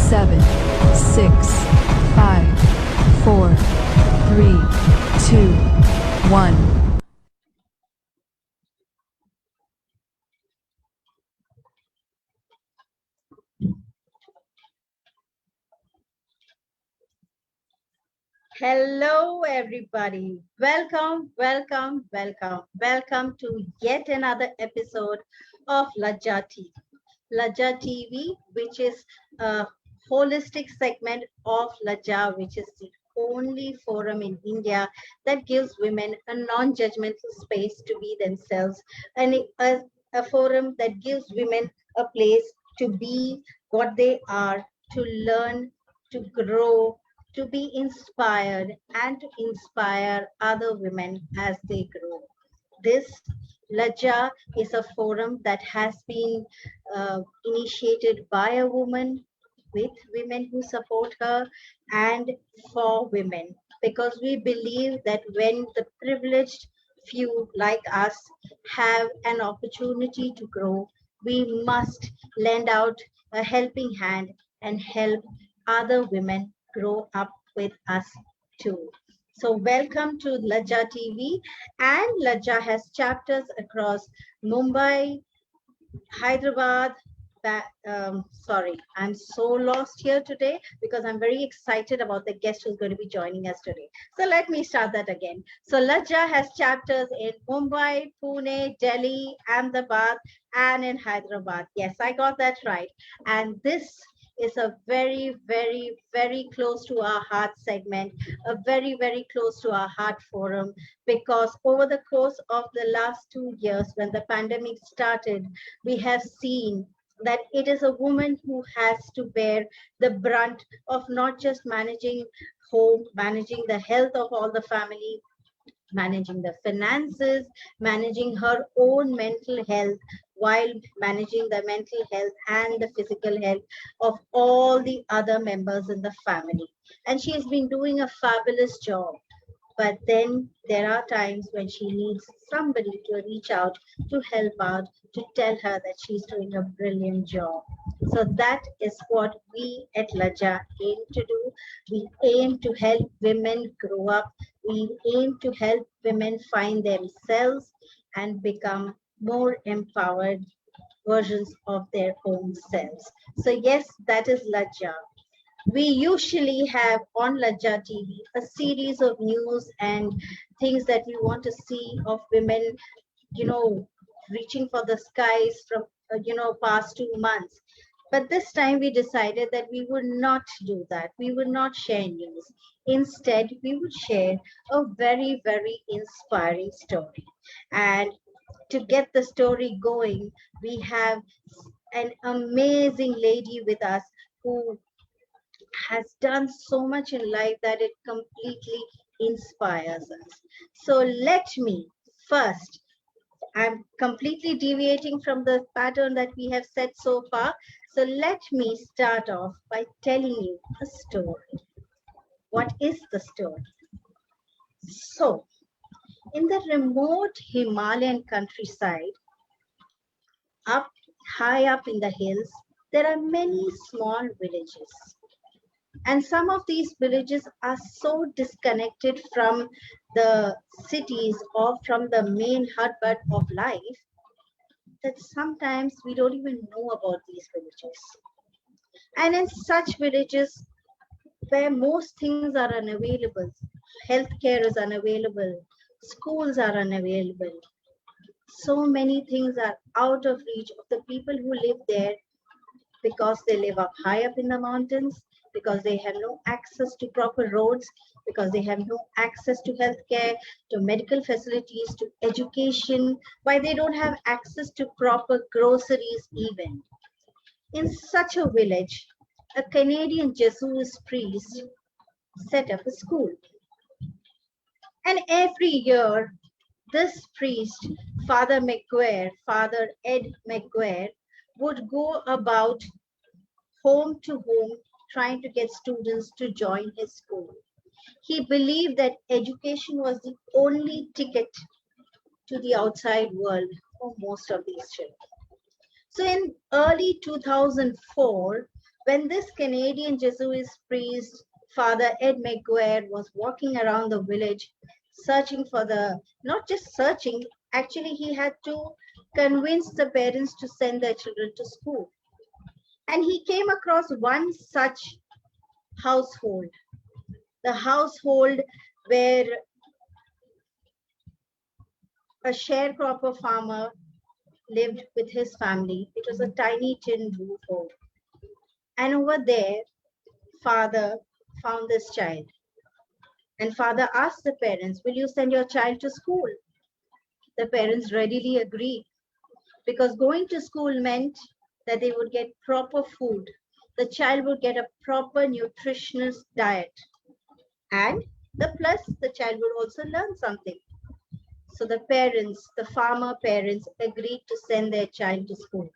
7, 6, 5, 4, 3, 2, 1. Hello, everybody. Welcome to yet another episode of LAJA TV. LAJA TV, which is a holistic segment of LAJA, which is the only forum in India that gives women a non-judgmental space to be themselves, and a forum that gives women a place to be what they are, to learn, to grow, to be inspired, and to inspire other women as they grow. This LAJA is a forum that has been initiated by a woman, with women who support her, and for women, because we believe that when the privileged few like us have an opportunity to grow, we must lend out a helping hand and help other women grow up with us too. So welcome to LAJA TV, and LAJA has chapters across Mumbai, Hyderabad. Sorry, I'm so lost here today because I'm very excited about the guest who's going to be joining us today. So let me start that again. So LAJA has chapters in Mumbai, Pune, Delhi, Ahmedabad, and in Hyderabad. Yes, I got that right. And this is a very, very, very close to our heart segment, a very, very close to our heart forum, because over the course of the last 2 years, when the pandemic started, we have seen that it is a woman who has to bear the brunt of not just managing home, managing the health of all the family, managing the finances, managing her own mental health, while managing the mental health and the physical health of all the other members in the family. And she has been doing a fabulous job. But then there are times when she needs somebody to reach out, to help out, to tell her that she's doing a brilliant job. So that is what we at LAJA aim to do. We aim to help women grow up. We aim to help women find themselves and become more empowered versions of their own selves. So yes, that is LAJA. We usually have on LAJA TV a series of news and things that we want to see of women, reaching for the skies from, past 2 months. But this time we decided that we would not do that. We would not share news. Instead, we would share a very, very inspiring story. And to get the story going, we have an amazing lady with us who has done so much in life that it completely inspires us. So let me first, I'm completely deviating from the pattern that we have set so far. So let me start off by telling you a story. What is the story? So, in the remote Himalayan countryside, high up in the hills, there are many small villages. And some of these villages are so disconnected from the cities or from the main hotbed of life that sometimes we don't even know about these villages. And in such villages where most things are unavailable, healthcare is unavailable, schools are unavailable, so many things are out of reach of the people who live there, because they live up high up in the mountains, because they have no access to proper roads, because they have no access to healthcare, to medical facilities, to education, why they don't have access to proper groceries even. In such a village, a Canadian Jesuit priest set up a school. And every year, this priest, Father Ed McGuire, would go about home to home trying to get students to join his school. He believed that education was the only ticket to the outside world for most of these children. So in early 2004, when this Canadian Jesuit priest, Father Ed McGuire, was walking around the village searching for not just searching, actually, he had to convince the parents to send their children to school. And he came across one such household, the household where a sharecropper farmer lived with his family. It was a tiny tin roof home. And over there, father found this child. And father asked the parents, will you send your child to school? The parents readily agreed because going to school meant that they would get proper food. The child would get a proper nutritious diet. And the child would also learn something. So the parents, the farmer parents, agreed to send their child to school.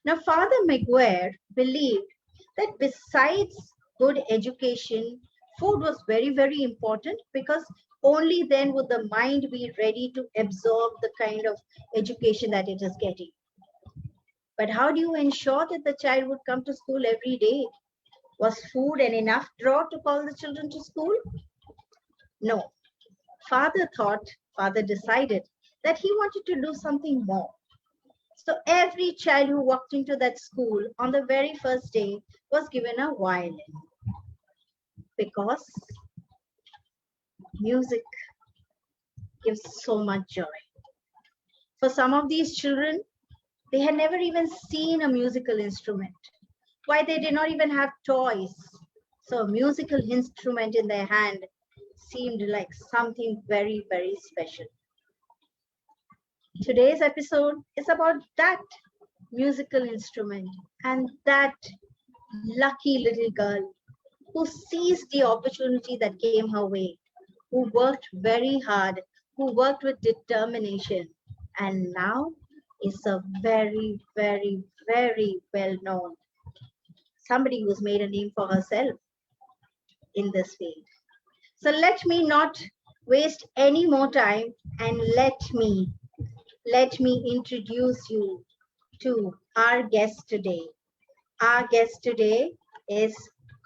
Now, Father McGuire believed that besides good education, food was very, very important because only then would the mind be ready to absorb the kind of education that it is getting. But how do you ensure that the child would come to school every day? Was food an enough draw to call the children to school? No. Father decided that he wanted to do something more. So every child who walked into that school on the very first day was given a violin because music gives so much joy. For some of these children, they had never even seen a musical instrument. Why, they did not even have toys. So a musical instrument in their hand seemed like something very, very special. Today's episode is about that musical instrument and that lucky little girl who seized the opportunity that came her way, who worked very hard, who worked with determination, and now is a very, very, very well known somebody who's made a name for herself in this field. So let me not waste any more time and let me introduce you to our guest today. Our guest today is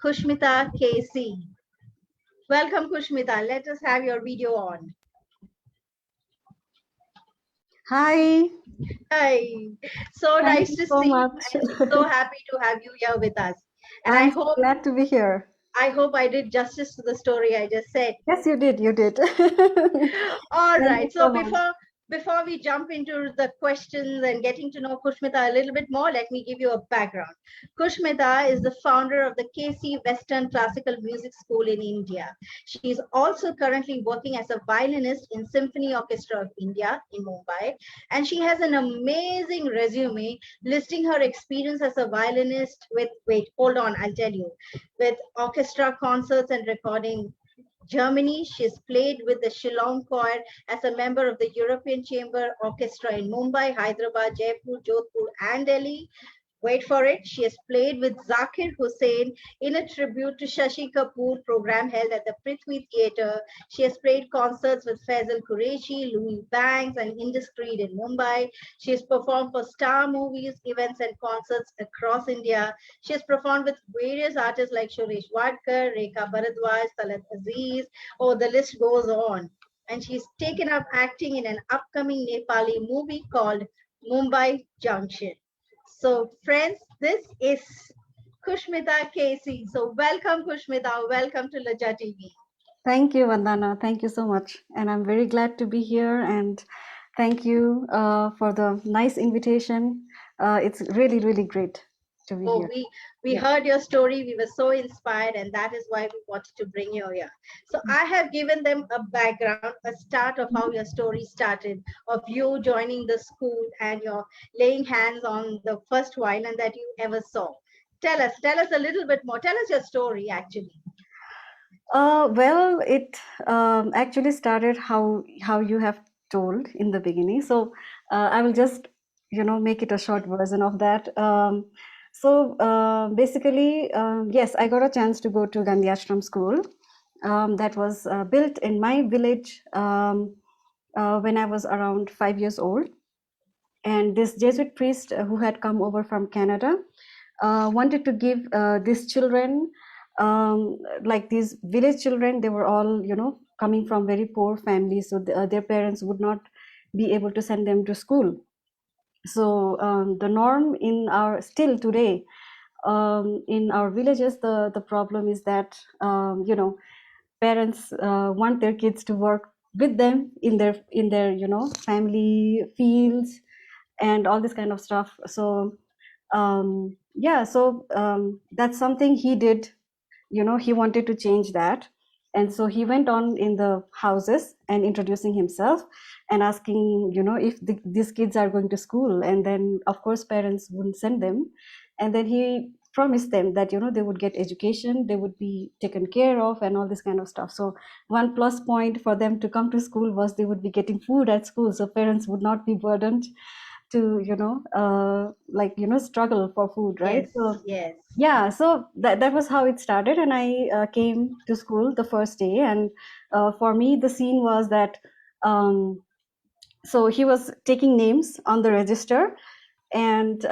Kushmita KC. Welcome, Kushmita. Let us have your video on. Hi. Hi. So Thank nice you to so see you. much. I'm so happy to have you here with us. And I'm so glad to be here. I hope I did justice to the story I just said. Yes, you did. You did. All Thank right. you So so much. before we jump into the questions and getting to know Kushmita a little bit more, let me give you a background. Kushmita is the founder of the KC Western Classical Music School in India. She is also currently working as a violinist in Symphony Orchestra of India in Mumbai, and she has an amazing resume listing her experience as a violinist with hold on, I'll tell you, with orchestra concerts and recording. Germany, she's played with the Shillong Choir as a member of the European Chamber Orchestra in Mumbai, Hyderabad, Jaipur, Jodhpur, and Delhi. Wait for it. She has played with Zakir Hussain in a tribute to Shashi Kapoor program held at the Prithvi Theatre. She has played concerts with Faisal Qureshi, Louis Banks, and Indiscreet in Mumbai. She has performed for star movies, events, and concerts across India. She has performed with various artists like Suresh Wadkar, Rekha Bharadwaj, Talat Aziz. Oh, the list goes on. And she's taken up acting in an upcoming Nepali movie called Mumbai Junction. So friends, this is Kushmita KC. So welcome Kushmita, welcome to LAJA TV. Thank you, Vandana. Thank you so much. And I'm very glad to be here. And thank you for the nice invitation. It's really, really great to be here. We heard your story. We were so inspired, and that is why we wanted to bring you here. So I have given them a background, a start of how your story started, of you joining the school and your laying hands on the first violin that you ever saw. Tell us a little bit more. Tell us your story, actually. Well, it actually started how you have told in the beginning. So I will just make it a short version of that. So basically, yes, I got a chance to go to Gandhi Ashram school that was built in my village when I was around 5 years old. And this Jesuit priest who had come over from Canada wanted to give these children, like these village children, they were all, coming from very poor families, so their parents would not be able to send them to school. So the norm in our, still today, in our villages, the problem is that, parents want their kids to work with them in their family fields and all this kind of stuff. So yeah, so that's something he did. He wanted to change that, and so he went on in the houses and introducing himself and asking, if these kids are going to school, and then of course parents wouldn't send them, and then he promised them that they would get education, they would be taken care of, and all this kind of stuff. So one plus point for them to come to school was they would be getting food at school, so parents would not be burdened to struggle for food, right? Yes, So yes. yeah, so that was how it started, and I came to school the first day, and for me the scene was that, so he was taking names on the register, and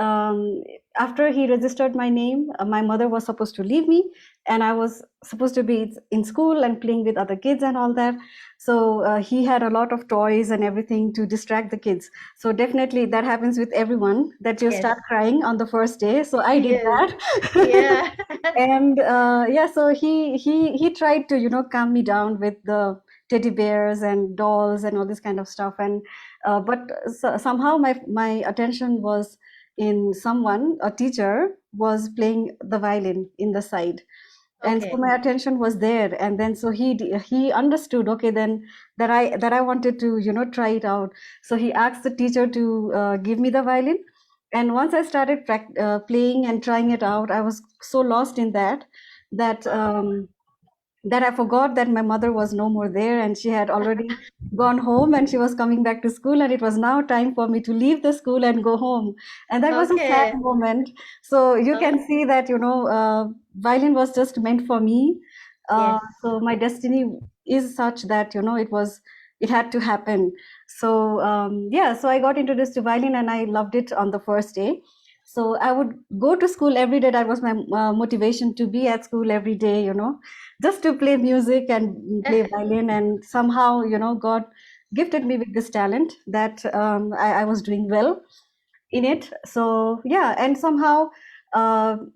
after he registered my name, my mother was supposed to leave me, and I was supposed to be in school and playing with other kids and all that. So he had a lot of toys and everything to distract the kids. So definitely that happens with everyone, that you Yes. start crying on the first day. So I did Yes. that. Yeah. And yeah, so he tried to calm me down with the teddy bears and dolls and all this kind of stuff, and but somehow my attention was in someone, a teacher was playing the violin in the side, and so Okay. my attention was there, and then so he understood, okay, then that I wanted to try it out. So he asked the teacher to give me the violin, and once I started playing and trying it out, I was so lost in that that I forgot that my mother was no more there, and she had already gone home, and she was coming back to school, and it was now time for me to leave the school and go home. And that was a sad Okay. moment. So you can Okay. see that violin was just meant for me. Yes. So my destiny is such that it had to happen. So yeah, so I got introduced to violin, and I loved it on the first day. So I would go to school every day. That was my motivation, to be at school every day, just to play music and play violin. And somehow, God gifted me with this talent that I was doing well in it. So yeah, and somehow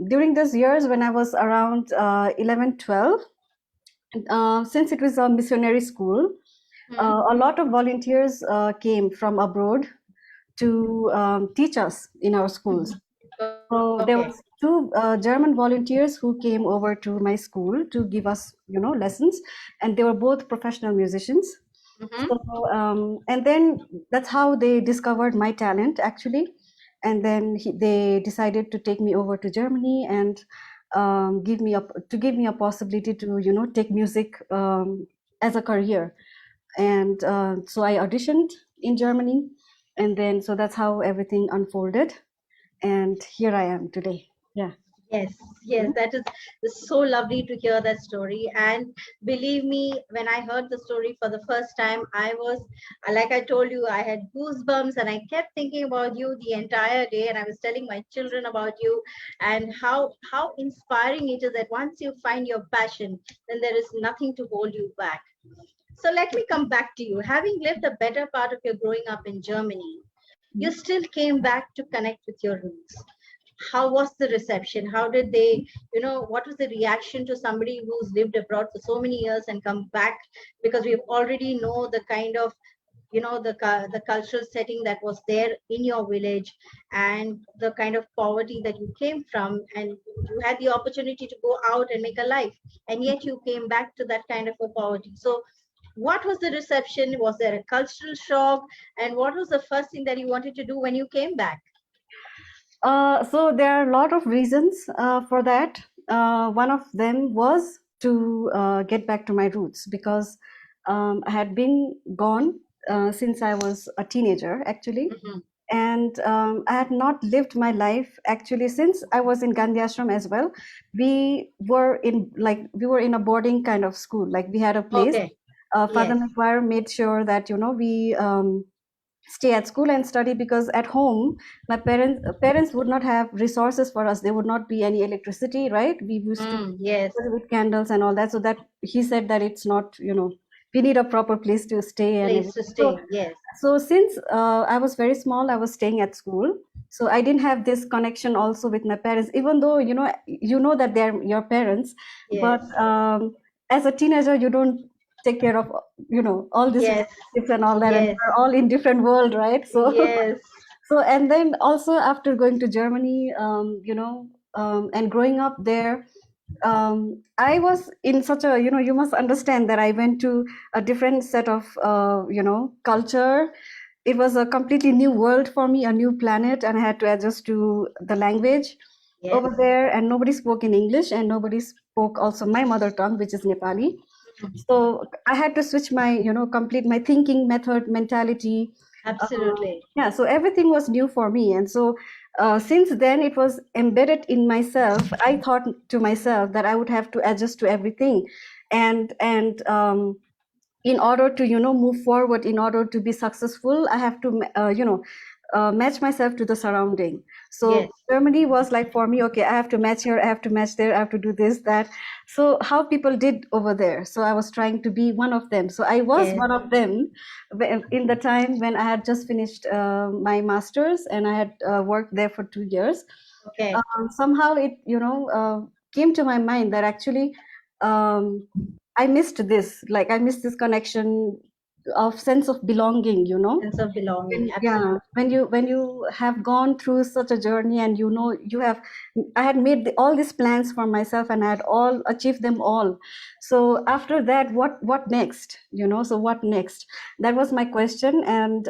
during those years when I was around 11, 12, since it was a missionary school, a lot of volunteers came from abroad to teach us in our schools. So there Okay. was two German volunteers who came over to my school to give us, lessons, and they were both professional musicians. Mm-hmm. So and then that's how they discovered my talent, actually, and then they decided to take me over to Germany and give me a possibility to take music as a career. And so I auditioned in Germany, and then so that's how everything unfolded, and here I am today. Yeah. Yes, yes, that is so lovely to hear that story. And believe me, when I heard the story for the first time, I was, like I told you, I had goosebumps and I kept thinking about you the entire day. And I was telling my children about you and how inspiring it is that once you find your passion, then there is nothing to hold you back. So let me come back to you. Having lived a better part of your growing up in Germany, you still came back to connect with your roots. How was the reception? How did they, what was the reaction to somebody who's lived abroad for so many years and come back? Because we already know the kind of, the cultural setting that was there in your village and the kind of poverty that you came from, and you had the opportunity to go out and make a life, and yet you came back to that kind of a poverty. So what was the reception? Was there a cultural shock? And what was the first thing that you wanted to do when you came back? So there are a lot of reasons for that. One of them was to get back to my roots, because I had been gone since I was a teenager, actually. Mhm. And I had not lived my life actually since I was in Gandhi Ashram as well. We were in a boarding kind of school. Like, we had a place. Okay. Father Yes. McGuire made sure that we stay at school and study, because at home my parents would not have resources for us. There would not be any electricity, right? We used to Yes, with candles and all that. So that he said that it's not, we need a proper place to stay and place to everything. So stay. Yes, since I was very small, I was staying at school. So I didn't have this connection also with my parents, even though, that they're your parents. yes, But as a teenager, you don't take care of, all these yes, relationships and all that. And yes, we're all in different world, right? So, yes, and then also after going to Germany, and growing up there, I was in such a, you must understand that I went to a different set of, culture. It was a completely new world for me, a new planet, and I had to adjust to the language yes. over there. And nobody spoke in English, and nobody spoke also my mother tongue, which is Nepali. So I had to switch my, complete my thinking method, mentality. Absolutely. Yeah, so everything was new for me. And so since then it was embedded in myself. I thought to myself that I would have to adjust to everything. And in order to, move forward, in order to be successful, I have to, match myself to the surrounding. So Yes. Germany was like for me, okay, I have to match here, I have to match there, I have to do this, that. So how people did over there. So I was trying to be one of them. So I was Yes. one of them in the time when I had just finished my master's, and I had worked there for 2 years. Okay. Somehow it, came to my mind that actually I missed this. Like I missed this connection of sense of belonging, Sense of belonging. Yeah, Absolutely. when you have gone through such a journey, and I had made all these plans for myself, and I had all achieved them all. So after that, what next? So what next? That was my question, and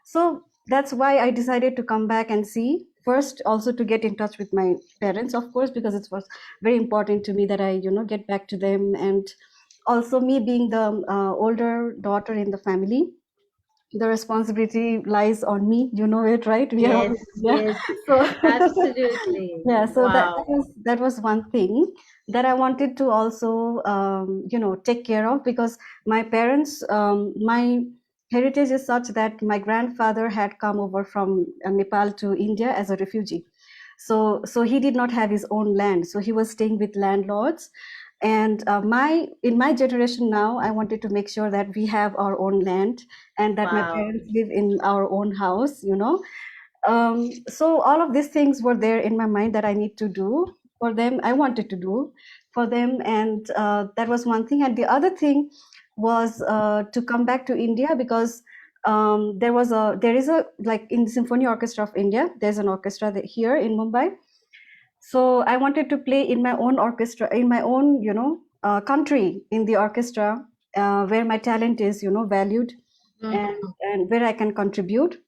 so that's why I decided to come back and see first, also to get in touch with my parents, of course, because it was very important to me that I get back to them, and also me being the older daughter in the family, the responsibility lies on me, it, right? We are all, Yes. yeah. Yes. So Absolutely. yeah, so Wow. that was one thing that I wanted to also take care of, because my parents, my heritage is such that my grandfather had come over from Nepal to India as a refugee. So he did not have his own land, so he was staying with landlords. And in my generation now, I wanted to make sure that we have our own land, and that my Wow. parents live in our own house. So all of these things were there in my mind that I need to do for them. I wanted to do for them, and that was one thing. And the other thing was to come back to India, because there is a, like in Symphony Orchestra of India, there's an orchestra here in Mumbai. So I wanted to play in my own orchestra, in my own, country, in the orchestra, where my talent is, valued, and, Mhm. and where I can contribute,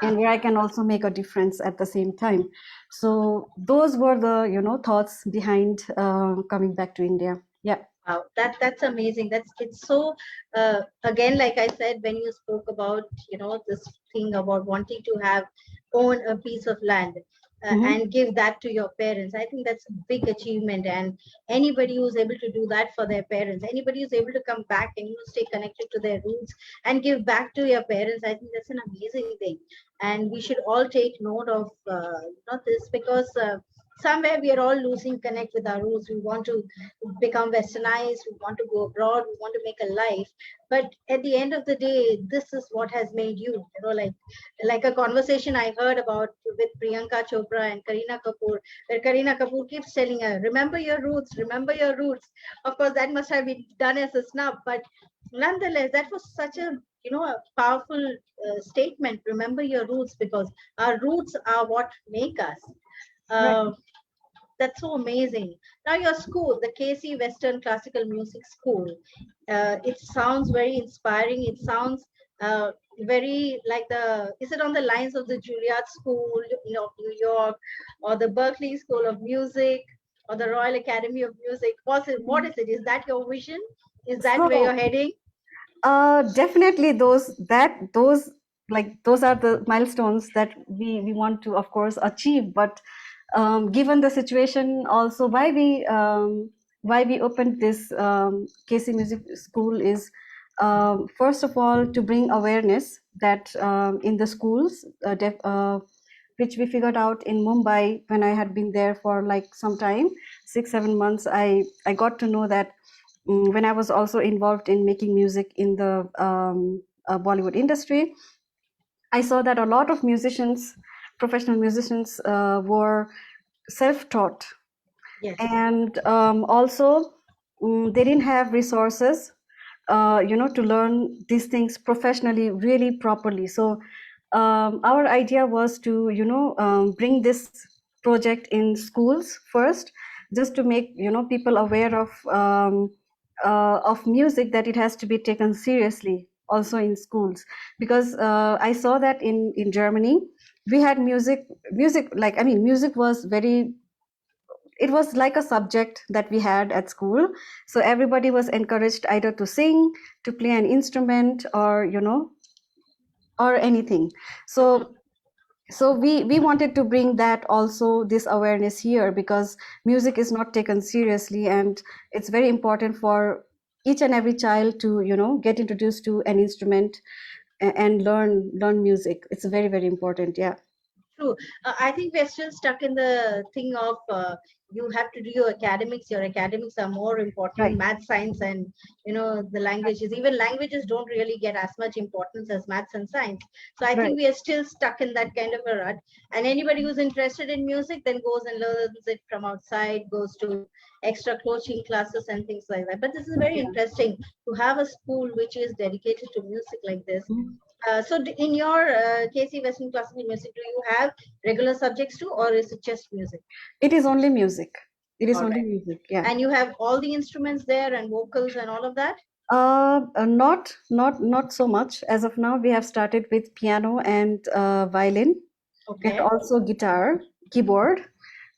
and where I can also make a difference at the same time. So those were the, thoughts behind coming back to India. Yeah. Wow, that's amazing. It's so again, like I said, when you spoke about this thing about wanting to own a piece of land Mhm. and give that to your parents, I think that's a big achievement. And anybody who's able to do that for their parents, anybody who's able to come back and stay connected to their roots and give back to your parents, I think that's an amazing thing. And we should all take note of this, because somewhere we are all losing connect with our roots. We want to become westernized, we want to go abroad, we want to make a life, but at the end of the day, this is what has made you, like a conversation I heard about with Priyanka Chopra and Kareena Kapoor, where Kareena Kapoor keeps telling her, remember your roots, remember your roots. Of course that must have been done as a snub, but nonetheless that was such a a powerful statement. Remember your roots, because our roots are what make us. Right. uh, that's so amazing. Now, your school, the KC Western Classical Music School, it sounds very inspiring. It sounds very like is it on the lines of the Juilliard School, of New York, or the Berklee School of Music, or the Royal Academy of Music? What is it? Is that your vision? Is that where So you're heading? definitely those are the milestones that we want to, of course, achieve. But given the situation, also why we opened this KC Music School is first of all, to bring awareness that in the schools, which we figured out in Mumbai when I had been there for like some time, 6-7 months. I got to know that when I was also involved in making music in the Bollywood industry, I saw that a lot of musicians, professional musicians, were self-taught, Yes. and also they didn't have resources, to learn these things professionally, really properly. So our idea was to, bring this project in schools first, just to make, people aware of music, that it has to be taken seriously also in schools. Because I saw that in Germany we had music, like, I mean, music was very, it was like a subject that we had at school. So everybody was encouraged either to sing, to play an instrument, or, or anything. So we wanted to bring that also, this awareness here, because music is not taken seriously, and it's very important for each and every child to, get introduced to an instrument and learn music. It's very, very important. Yeah. True. I think we're still stuck in the thing of you have to do your academics. Your academics are more important, Right. math, science, and the languages. Even languages don't really get as much importance as maths and science. So I Right. think we are still stuck in that kind of a rut. And anybody who's interested in music then goes and learns it from outside, goes to extra coaching classes and things like that. But this is very Yeah. interesting to have a school which is dedicated to music like this. Mhm. So in your KC Western Classical Music, do you have regular subjects too, or is it just music? It is only music. It is All only right. music. Yeah. And you have all the instruments there and vocals and all of that? Not so much. As of now, we have started with piano and violin, and Okay. also guitar, keyboard.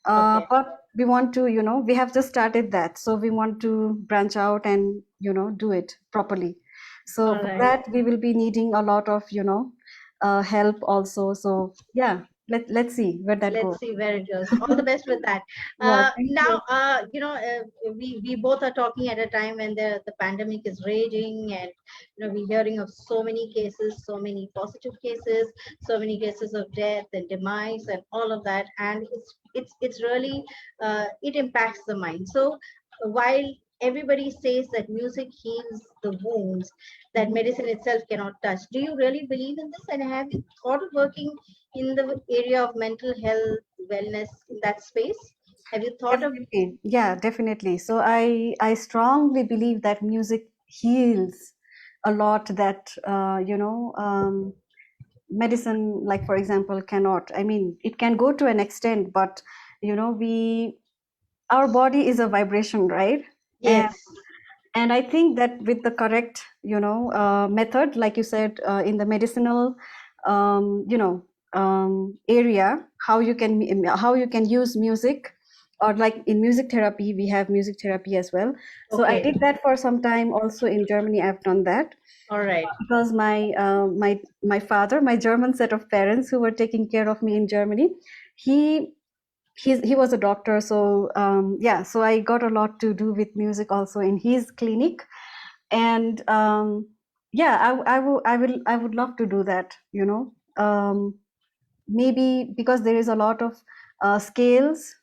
Okay. But we want to, we have just started that, so we want to branch out and, do it properly. So All for right. that, we will be needing a lot of, help also. So yeah, let's see where that goes. Let's see where it goes. All the best with that. Yeah, thank you. Now, we both are talking at a time when the pandemic is raging, and we're hearing of so many cases, so many positive cases, so many cases of death and demise and all of that, and it's really it impacts the mind. So while everybody says that music heals the wounds that medicine itself cannot touch, do you really believe in this? And have you thought of working in the area of mental health, wellness in that space? Have you thought of? Definitely. Yeah, definitely. So I strongly believe that music heals a lot that, medicine, like for example, cannot. I mean, it can go to an extent, but we our body is a vibration, right? And Yes, and I think that with the correct, method, like you said, in the medicinal, area, how you can use music, or like in music therapy, we have music therapy as well. So I okay, did that for some time. Also in Germany, I've done that, all right, because my father, my German set of parents who were taking care of me in Germany, he he was a doctor. So yeah, so I got a lot to do with music also in his clinic. And yeah, I would love to do that, maybe because there is a lot of scales,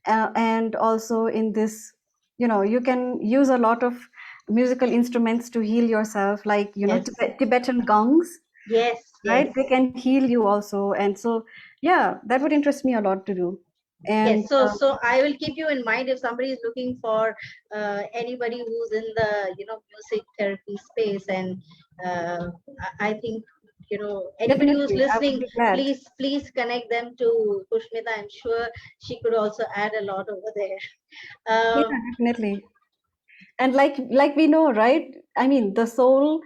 and also in this, you can use a lot of musical instruments to heal yourself, like, yes, Tibetan gongs, yes, right? yes, They can heal you also. And so yeah, that would interest me a lot to do. And yes. So I will keep you in mind if somebody is looking for anybody who's in the music therapy space, and I think anybody who's definitely I would listening, be glad. please connect them to Kushmita. I'm sure she could also add a lot over there. Yeah, definitely. And like we know, right? I mean, the soul,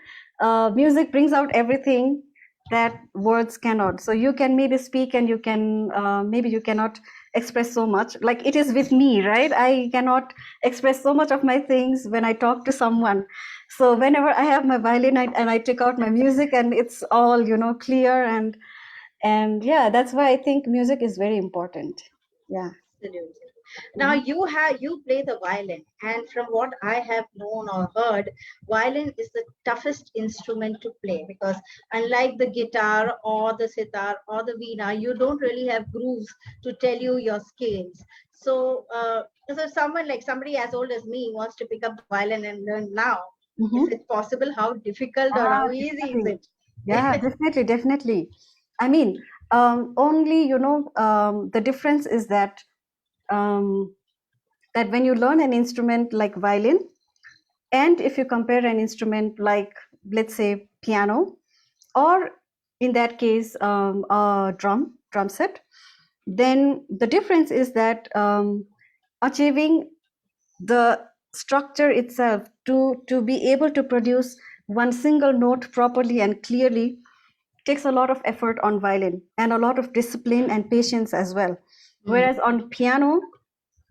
music brings out everything that words cannot. So you can maybe speak, and you can, maybe you cannot express so much. Like it is with me, right? I cannot express so much of my things when I talk to someone. So whenever I have my violin, and I take out my music, and it's all, clear, and yeah, that's why I think music is very important. Yeah. Absolutely. Now you play the violin, and from what I have known or heard, violin is the toughest instrument to play because unlike the guitar or the sitar or the veena, you don't really have grooves to tell you your scales. So someone like somebody as old as me wants to pick up the violin and learn now, is Mhm. it possible? How difficult or how easy is Definitely. it? Yeah, definitely, definitely. I mean, only, the difference is that um, that when you learn an instrument like violin, and if you compare an instrument like, let's say, piano, or in that case, a drum set, then the difference is that achieving the structure itself to be able to produce one single note properly and clearly takes a lot of effort on violin and a lot of discipline and patience as well. Whereas on piano,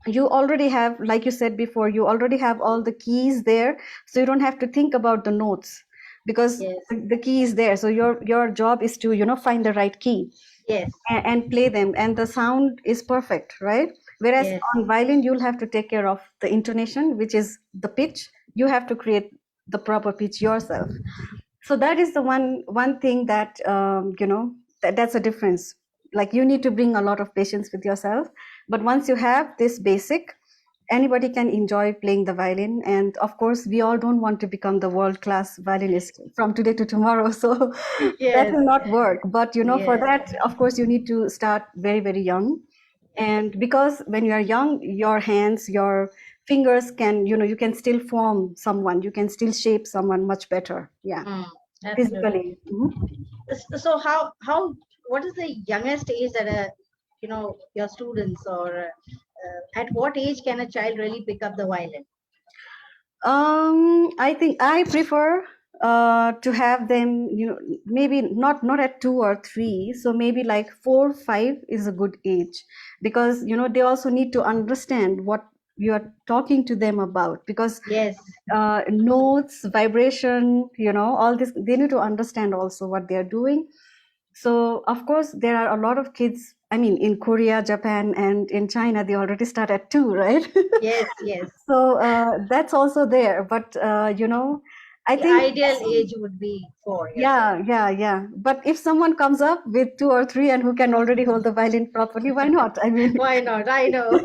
you already have, like you said before, you already have all the keys there, so you don't have to think about the notes because Yes, the key is there. So your job is to find the right key yes, and play them, and the sound is perfect, right? Whereas yes. on violin, you'll have to take care of the intonation, which is the pitch. You have to create the proper pitch yourself. So that is the one thing that that's a difference. Like, you need to bring a lot of patience with yourself, but once you have this basic, anybody can enjoy playing the violin. And of course, we all don't want to become the world class violinist from today to tomorrow, so that Yes, will not work. But for yes, that, of course, you need to start very, very young. And because when you are young, your hands, your fingers can, you can still form someone, you can still shape someone much better. Yeah, absolutely. physically. Mhm. So how what is the youngest age that your students or at what age can a child really pick up the violin? I think I prefer to have them, maybe not at 2 or 3. So maybe like 4, 5 is a good age, because they also need to understand what you are talking to them about, because Yes, notes, vibration, all this, they need to understand also what they are doing. So of course there are a lot of kids, I mean, in Korea, Japan, and in China, they already start at 2, right? yes, yes. So that's also there, but I The think, ideal age would be 4, you're saying. yeah. But if someone comes up with 2 or 3 and who can already hold the violin properly, why not? I mean, Why not? I know.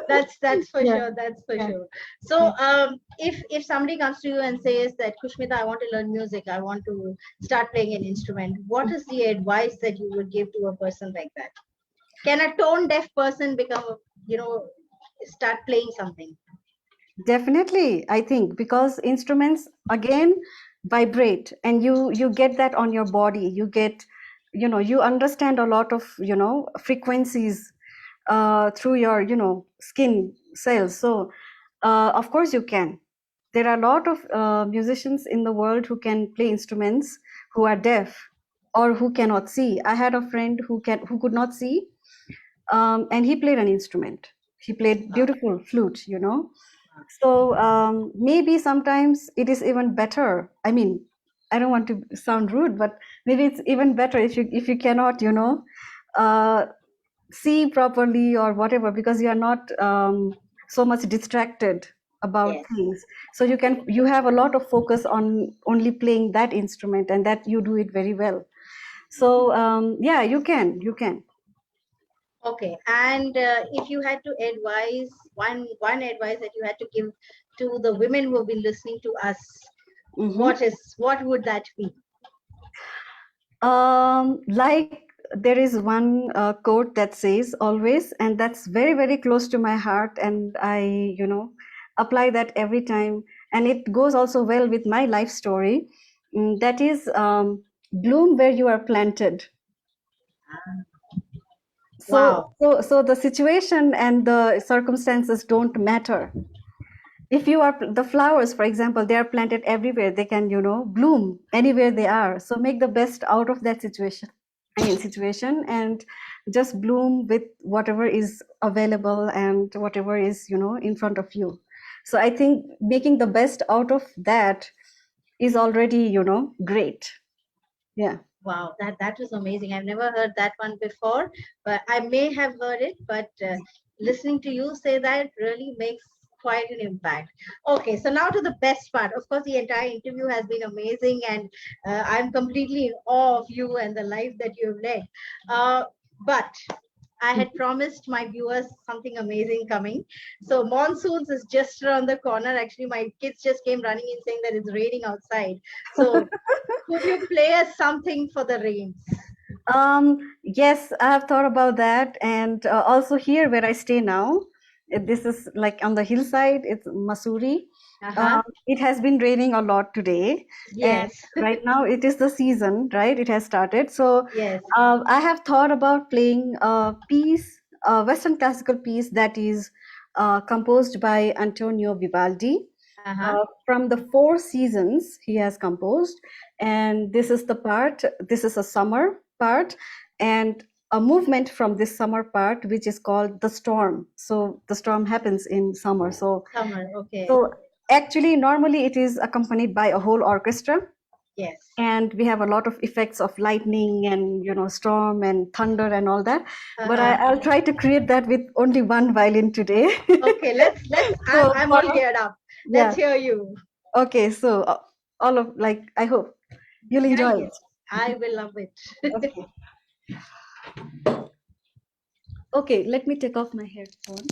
That's for yeah, sure. That's for yeah, sure. So yeah. if somebody comes to you and says that, Kushmita, I want to learn music, I want to start playing an instrument, what is the advice that you would give to a person like that? Can a tone deaf person become, you know, start playing something? Definitely, I think, because instruments again vibrate, and you get that on your body. You get, you understand a lot of, frequencies through your, skin cells. So of course you can. There are a lot of musicians in the world who can play instruments, who are deaf or who cannot see. I had a friend who could not see, and he played an instrument. He played beautiful flute. So maybe sometimes it is even better. I mean, I don't want to sound rude, but maybe it's even better if you cannot, uh, see properly or whatever, because you are not so much distracted about Yes. things. So you have a lot of focus on only playing that instrument, and that you do it very well. So yeah, you can. Okay. And if you had to advise one advice that you had to give to the women who have been listening to us, Mhm. what would that be? Like, there is one quote that says always, and that's very, very close to my heart, and I, apply that every time, and it goes also well with my life story. That is, bloom where you are planted. So, Wow. so the situation and the circumstances don't matter. If you are the flowers, for example, they are planted everywhere. They can, bloom anywhere they are. So make the best out of that situation, and just bloom with whatever is available and whatever is, in front of you. So I think making the best out of that is already, great. Yeah. Wow, that was amazing. I've never heard that one before, but I may have heard it, but listening to you say that really makes quite an impact. Okay, so now to the best part. Of course, the entire interview has been amazing, and I'm completely in awe of you and the life that you have led. But I had promised my viewers something amazing coming. So monsoons is just around the corner. Actually, my kids just came running in saying that it's raining outside. So could you play us something for the rains? Yes, I have thought about that, and also here where I stay now, this is like on the hillside. It's Masuri. Uh-huh. It has been raining a lot today, and Yes. right now it is the season, right? It has started. So Yes. I have thought about playing a piece, a Western classical piece that is composed by Antonio Vivaldi. Uh-huh. From the four seasons he has composed, and this is the part. This is a summer part, and a movement from this summer part, which is called the storm. So the storm happens in summer. So Summer. Okay. so actually, normally it is accompanied by a whole orchestra, Yes. and we have a lot of effects of lightning and storm and thunder and all that. But Uh-huh. I'll try to create that with only one violin today. Okay, let's So I'm all geared up. yeah. Let's hear you. Okay. So all of like I hope you'll Yeah, enjoy yes. it. I will love it. Okay. Okay. Let me take off my headphone.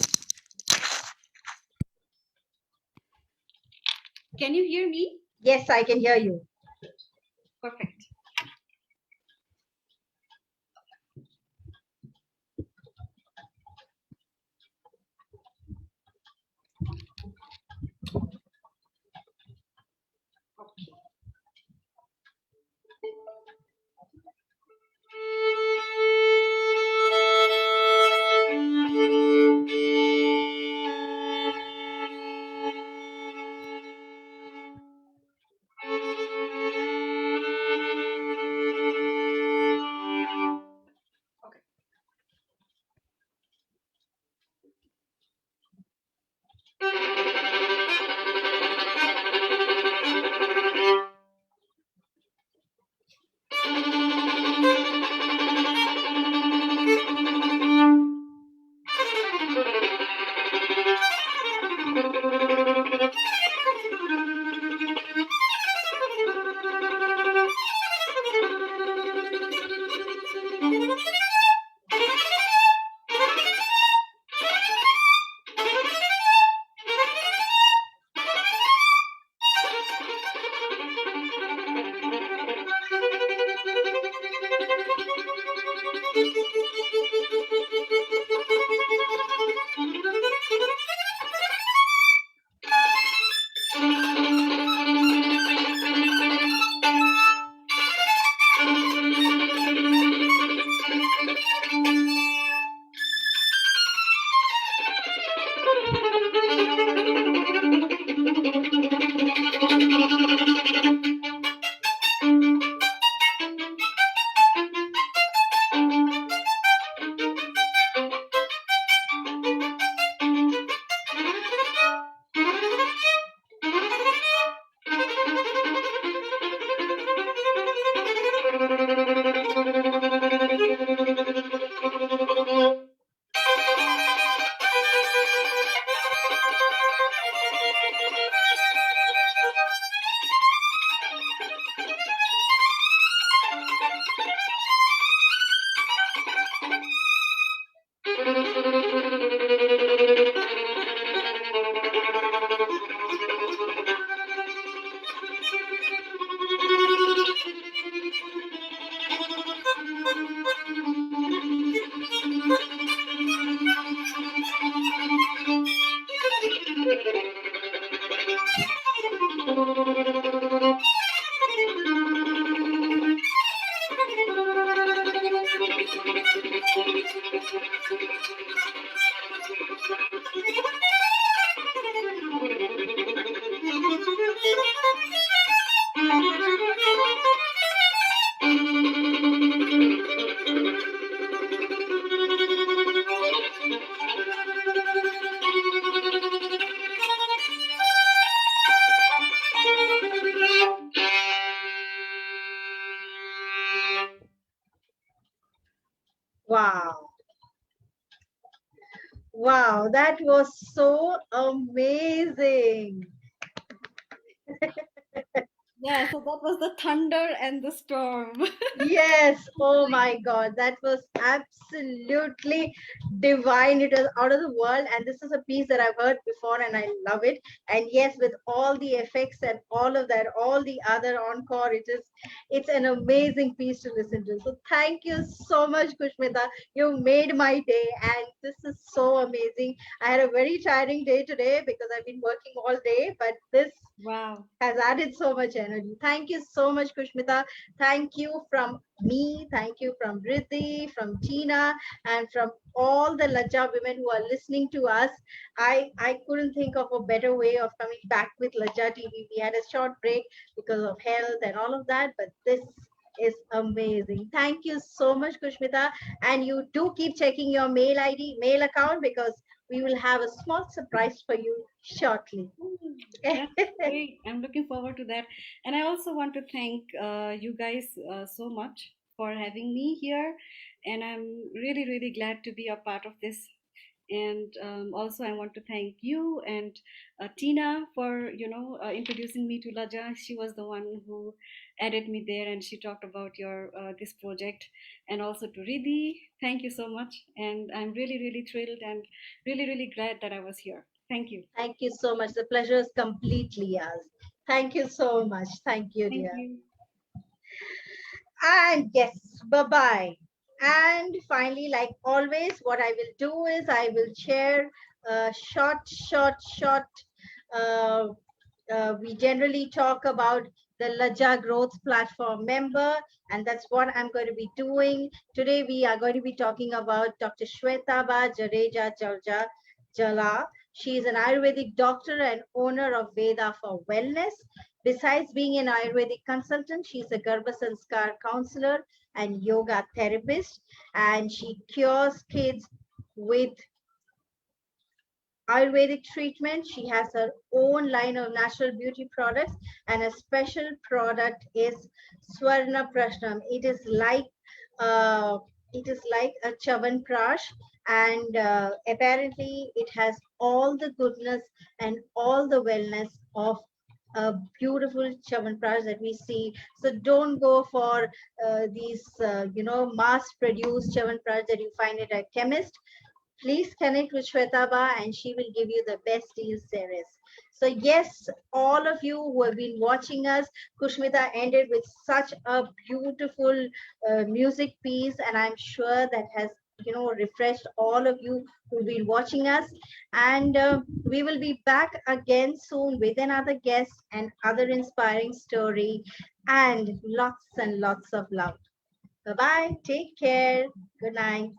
Can you hear me? Yes, I can hear you. Perfect. Wow. Wow, that was so amazing. Yeah, so that was the thunder and the storm. Yes, oh my God, that was absolutely divine. It was out of the world, and this is a piece that I've heard before, and I love it. And yes, with all the effects and all of that, all the other encore, it's an amazing piece to listen to. So thank you so much, Kushmita. You made my day, and this is so amazing. I had a very tiring day today because I've been working all day, but this Wow. has added so much energy. Thank you so much, Kushmita. Thank you from me. Thank you from Riddhi, from Tina, and from all the Laja women who are listening to us. I couldn't think of a better way of coming back with Laja TV. We had a short break because of health and all of that, but this is amazing. Thank you so much, Kushmita. And you do keep checking your mail ID, mail account, because we will have a small surprise for you shortly. That's great. I'm looking forward to that. And I also want to thank you guys so much for having me here. And I'm really, really glad to be a part of this. And also, I want to thank you and Tina for introducing me to Laja. She was the one who added me there, and she talked about your this project. And also to Riddhi, thank you so much. And I'm really, really thrilled and really, really glad that I was here. Thank you. Thank you so much. The pleasure is completely ours. Thank you so much. Thank you, Thank dear. you. And yes, bye-bye. And finally, like always, what I will do is I will share a short. Uh, we generally talk about the Laja Growth Platform member, and that's what I'm going to be doing. Today, we are going to be talking about Dr. Shwetaba Jadeja Jala. She is an Ayurvedic doctor and owner of Veda for Wellness. Besides being an Ayurvedic consultant, she's a Garbha Sanskar counselor and yoga therapist, and she cures kids with Ayurvedic treatment. She has her own line of natural beauty products, and a special product is Swarna Prashnam. Uh, it is like a Chavan Prash, and apparently it has all the goodness and all the wellness of a beautiful Chavan that we see. So don't go for these, mass-produced Chavan that you find at a chemist. Please connect with Shwetaba and she will give you the best deals there is. So yes, all of you who have been watching us, Kushmita ended with such a beautiful music piece, and I'm sure that has refreshed all of you who've been watching us. And we will be back again soon with another guest and other inspiring story, and lots of love. Bye-bye. Take care. Good night.